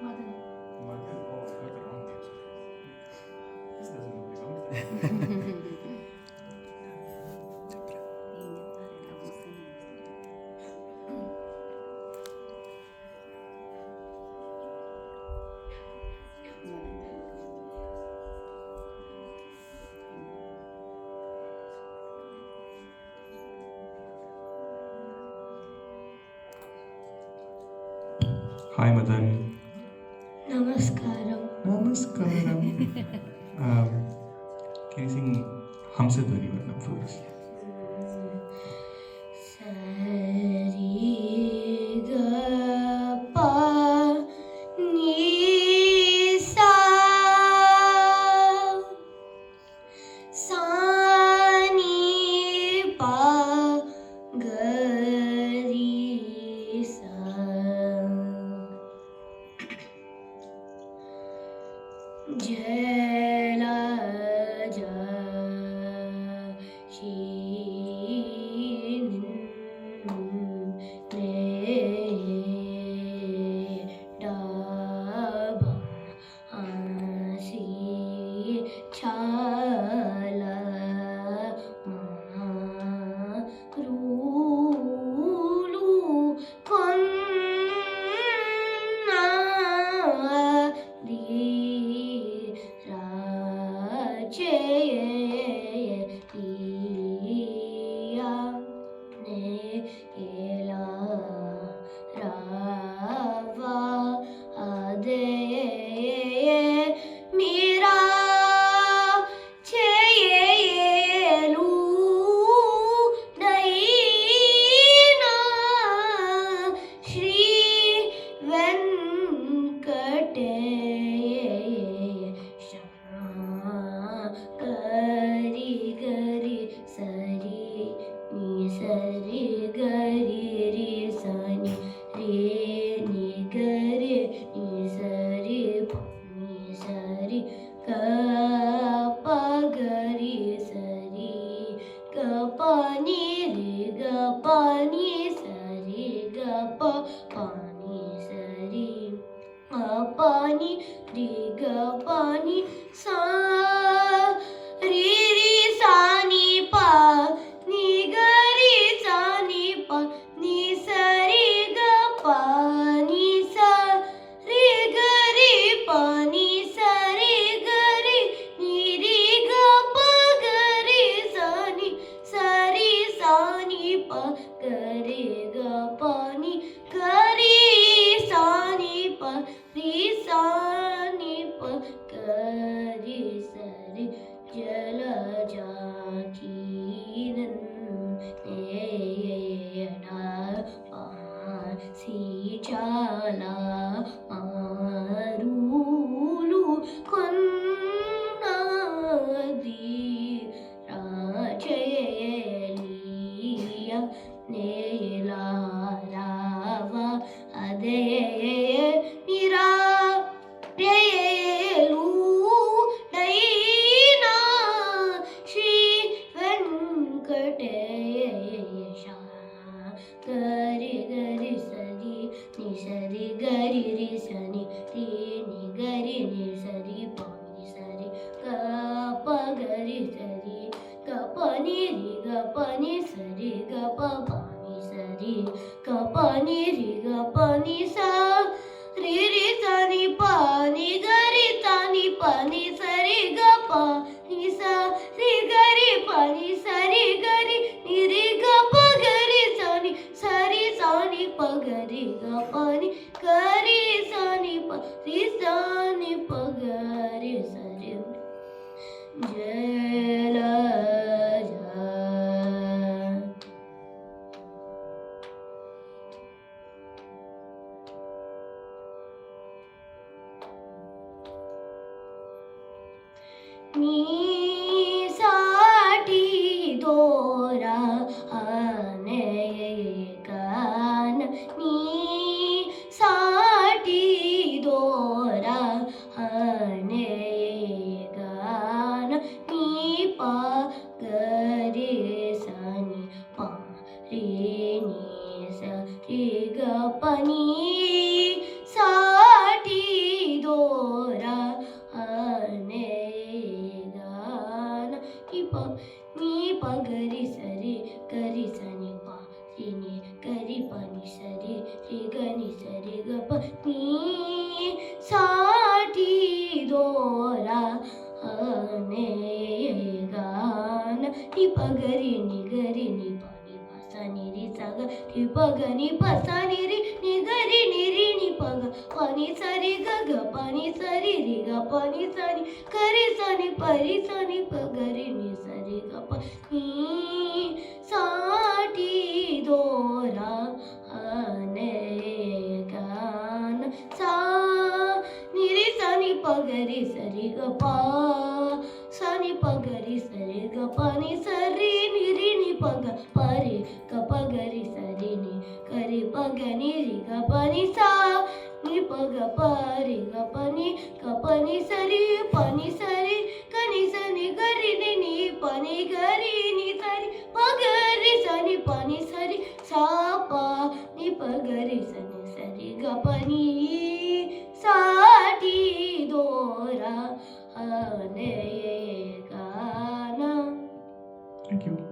Madan. Madan. Oh, I got the wrong name. This doesn't belong. Hi, Madan. Namaskaram. Namaskaram. um, can you sing Hamsadhwani Varnam for us? Sari ga pa ni sa sa ni pa ga ri sa. Jala ja shin ne da ba si chala ma rulu konna di Racheya ne ela rava ade mira cheyelu daina Shri Venkatesha gari gari sari ni sari gari ri sani re ni gari ni sari pa ni sari ga pa gari sari ga pa ni re ga pa ni sari ga pa ni sari ga pa ni re ga pa ni sa ri ri sa ni pa ni ga ri sa ni pa ni sa ri ga pa ni sa ri ga ri pa ni sa ri ga ri ni ri ga pa ga ri sa ni pa ga ri ga pa ni ga ri sa ni pa ri sa ni pa ga ri sa ri jala jakinan neyada pa si chala marulu konna di racheliya nela rava ade mira elu daina Shri Venkatesha gari gari sari ni sari gari ri sani ri ni gari ni sari pa ni sari ga pa gari sari ga pa ni ri ga pa ni sari ga pa ni sari ga pa ni ri ga pa ni sa ri ri sa ni pa ni ga ri sa ni pa ni sari ga pa ni sa ri ga ri pa ni sari ga ri ni ri ga pa ga ri sa ni sari sa ni pa ga ri ga pa ni ga ri sa ni pa ri sa ni pa ga ri sa ri jala ja ni saati dora anekan ni saati dora anekan ni pa gare sani pa re ni sa ri ga pa ni नी प नी प गरी सरी गरी सनी पा सी नी गरी प नी सरी रे ग नी सरी ग प नी साठी दोरा हने गान नी प गरी नी पा नी पा सा नी री सा ग नी प ग नी प सा नी री नी गरी नी री नी प ग प नी सा री ग ग प नी सा री री ग प नी सा नी गरी सा नी प री सा नी प गरी नी सा री ग प नी साठी दोरा हने गान सा नी री सा नी प गरी सा री ग प सा नी प गरी सा री ग प नी सा री नी प ग प रे ग प गरी सा री नी गरी प ग नी री ग प नी सा नी प ग प रे ग प नी सा री प नी सा री ग नी सा नी गरी नी प नी गरी नी सा री प गरी सा नी प नी सा री सा प नी प गरी सा री ग प नी साठी दोरा हने गाना. Thank you.